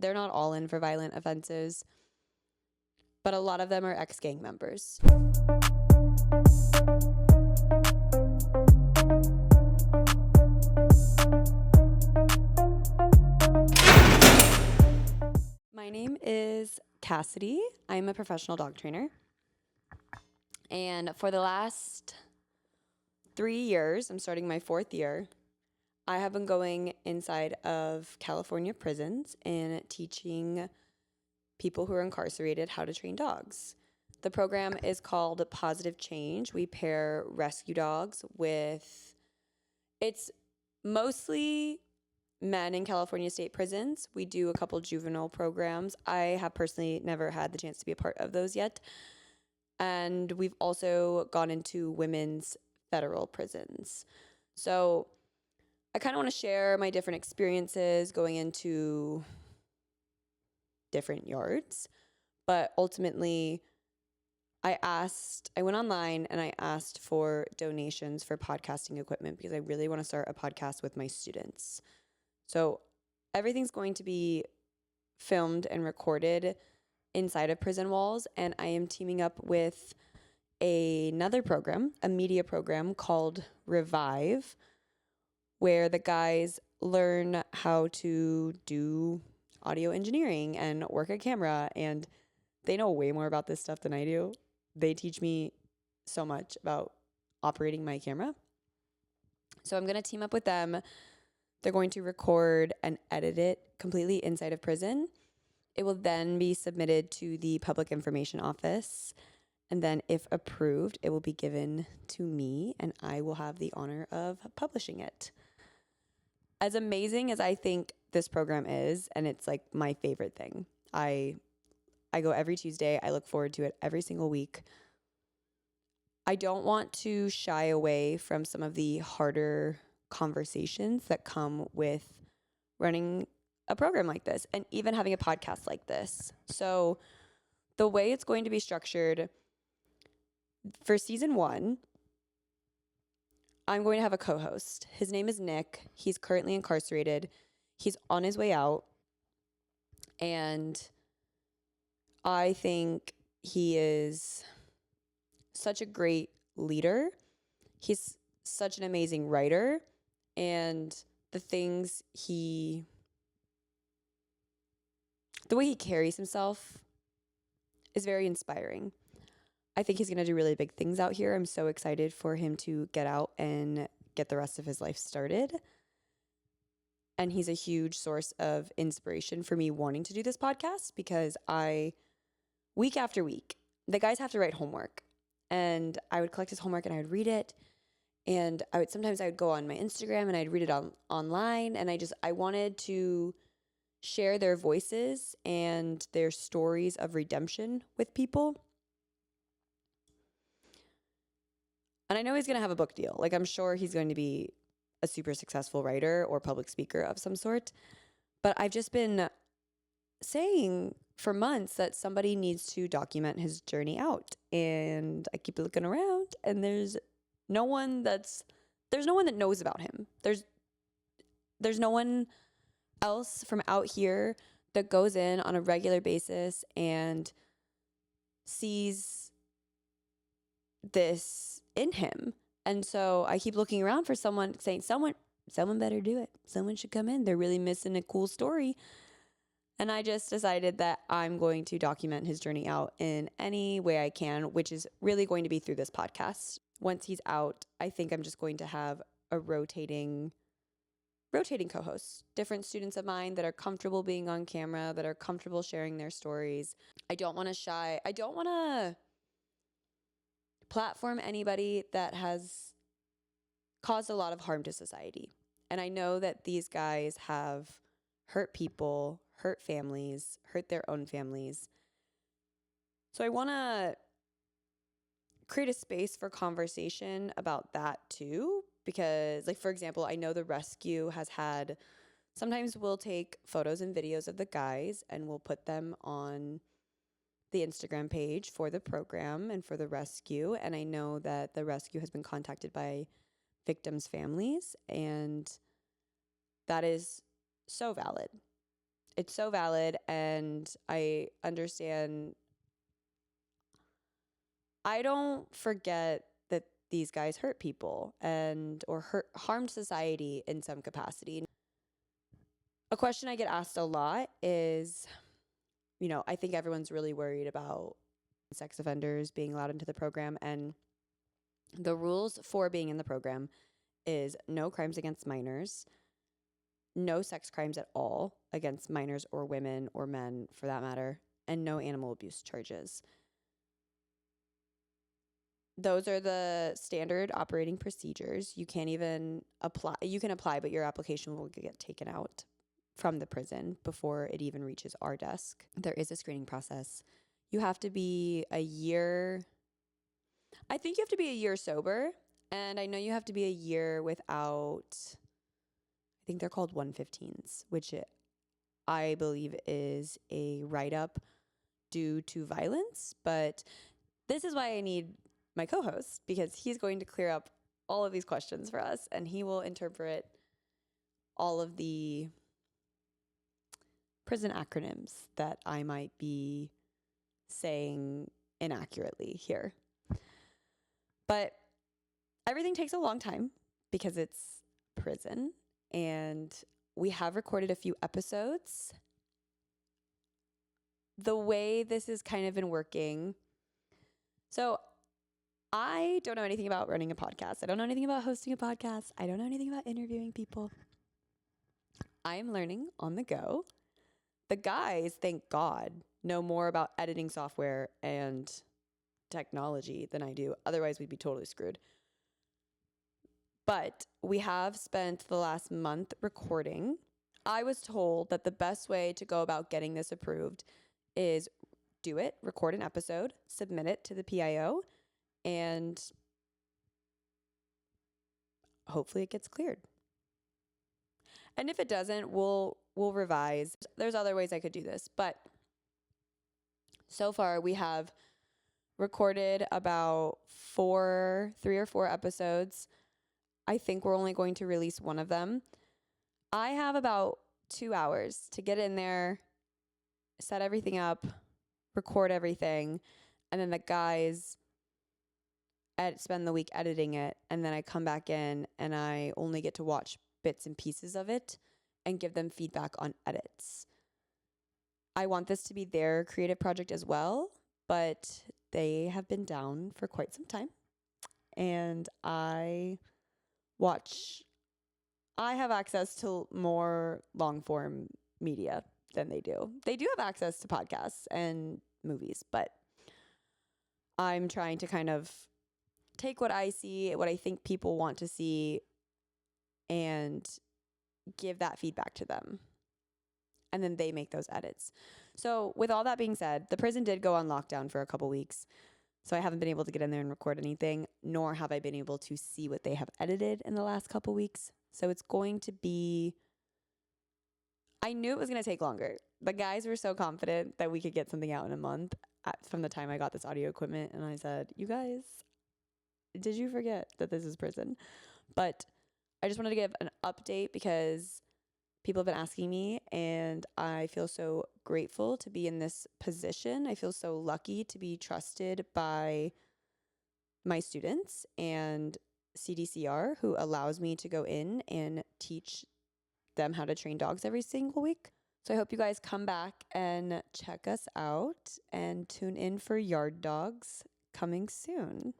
They're not all in for violent offenses, but a lot of them are ex-gang members. My name is Kassidy. I'm a professional dog trainer. And for the last 3 years, I'm starting my 4th year, I have been going inside of California prisons and teaching people who are incarcerated how to train dogs. The program is called Pawsitive Change. We pair rescue dogs with, it's mostly men in California state prisons. We do a couple juvenile programs. I have personally never had the chance to be a part of those yet. And we've also gone into women's federal prisons. So I kind of want to share my different experiences going into different yards. But ultimately, I went online and I asked for donations for podcasting equipment because I really want to start a podcast with my students. So everything's going to be filmed and recorded inside of prison walls, and I am teaming up with another program, a media program called Revive, where the guys learn how to do audio engineering and work a camera, and they know way more about this stuff than I do. They teach me so much about operating my camera. So I'm going to team up with them. They're going to record and edit it completely inside of prison. It will then be submitted to the Public Information Office. And then if approved, it will be given to me and I will have the honor of publishing it. As amazing as I think this program is, and it's like my favorite thing, I go every Tuesday. I look forward to it every single week. I don't want to shy away from some of the harder conversations that come with running a program like this and even having a podcast like this. So the way it's going to be structured for season 1, I'm going to have a co-host. His name is Nick. He's currently incarcerated. He's on his way out. And I think he is such a great leader. He's such an amazing writer. And the way he carries himself is very inspiring. I think he's going to do really big things out here. I'm so excited for him to get out and get the rest of his life started. And he's a huge source of inspiration for me wanting to do this podcast because week after week, the guys have to write homework. And I would collect his homework and I would read it. And sometimes I would go on my Instagram and I'd read it online. And I wanted to share their voices and their stories of redemption with people. And I know he's going to have a book deal. Like, I'm sure he's going to be a super successful writer or public speaker of some sort. But I've just been saying for months that somebody needs to document his journey out. And I keep looking around and there's no one that knows about him. There's no one else from out here that goes in on a regular basis and sees this in him. And so I keep looking around for someone saying, someone better do it. Someone should come in. They're really missing a cool story. And I just decided that I'm going to document his journey out in any way I can, which is really going to be through this podcast. Once he's out, I think I'm just going to have a rotating co-hosts, different students of mine that are comfortable being on camera, that are comfortable sharing their stories. I don't want to platform anybody that has caused a lot of harm to society. And I know that these guys have hurt people, hurt families, hurt their own families. So I want to create a space for conversation about that too. Because, like, for example, I know the rescue has had, sometimes we'll take photos and videos of the guys and we'll put them on the Instagram page for the program and for the rescue. And I know that the rescue has been contacted by victims' families, and that is so valid. it's so valid, and I understand. I don't forget that these guys hurt people or harmed society in some capacity. A question I get asked a lot is, I think everyone's really worried about sex offenders being allowed into the program, and the rules for being in the program is no crimes against minors, no sex crimes at all against minors or women or men for that matter, and no animal abuse charges. Those are the standard operating procedures. You can't even apply. You can apply, but your application will get taken out from the prison before it even reaches our desk. There is a screening process. You have to be a year. I think you have to be a year sober. And I know you have to be a year without, I think they're called 115s, which I believe is a write-up due to violence. But this is why I need my co-host, because he's going to clear up all of these questions for us, and he will interpret all of the prison acronyms that I might be saying inaccurately here. But everything takes a long time because it's prison, and we have recorded a few episodes. The way this has kind of been working, so I don't know anything about running a podcast. I don't know anything about hosting a podcast. I don't know anything about interviewing people. I am learning on the go. The guys, thank God, know more about editing software and technology than I do. Otherwise, we'd be totally screwed. But we have spent the last month recording. I was told that the best way to go about getting this approved is record an episode, submit it to the PIO, and hopefully it gets cleared. And if it doesn't, we'll revise. There's other ways I could do this, but so far we have recorded about 3 or 4 episodes. I think we're only going to release one of them. I have about 2 hours to get in there, set everything up, record everything, and then the guys spend the week editing it, and then I come back in and I only get to watch bits and pieces of it and give them feedback on edits. I want this to be their creative project as well, but they have been down for quite some time, and I have access to more long form media than they do. They do have access to podcasts and movies, but I'm trying to kind of take what I see, what I think people want to see, and give that feedback to them. And then they make those edits. So with all that being said, the prison did go on lockdown for a couple weeks. So I haven't been able to get in there and record anything, nor have I been able to see what they have edited in the last couple weeks. So it's going to be, I knew it was going to take longer. The guys were so confident that we could get something out in a month from the time I got this audio equipment. And I said, you guys, did you forget that this is prison? But I just wanted to give an update because people have been asking me, and I feel so grateful to be in this position. I feel so lucky to be trusted by my students and CDCR, who allows me to go in and teach them how to train dogs every single week. So I hope you guys come back and check us out and tune in for Yard Dogs coming soon.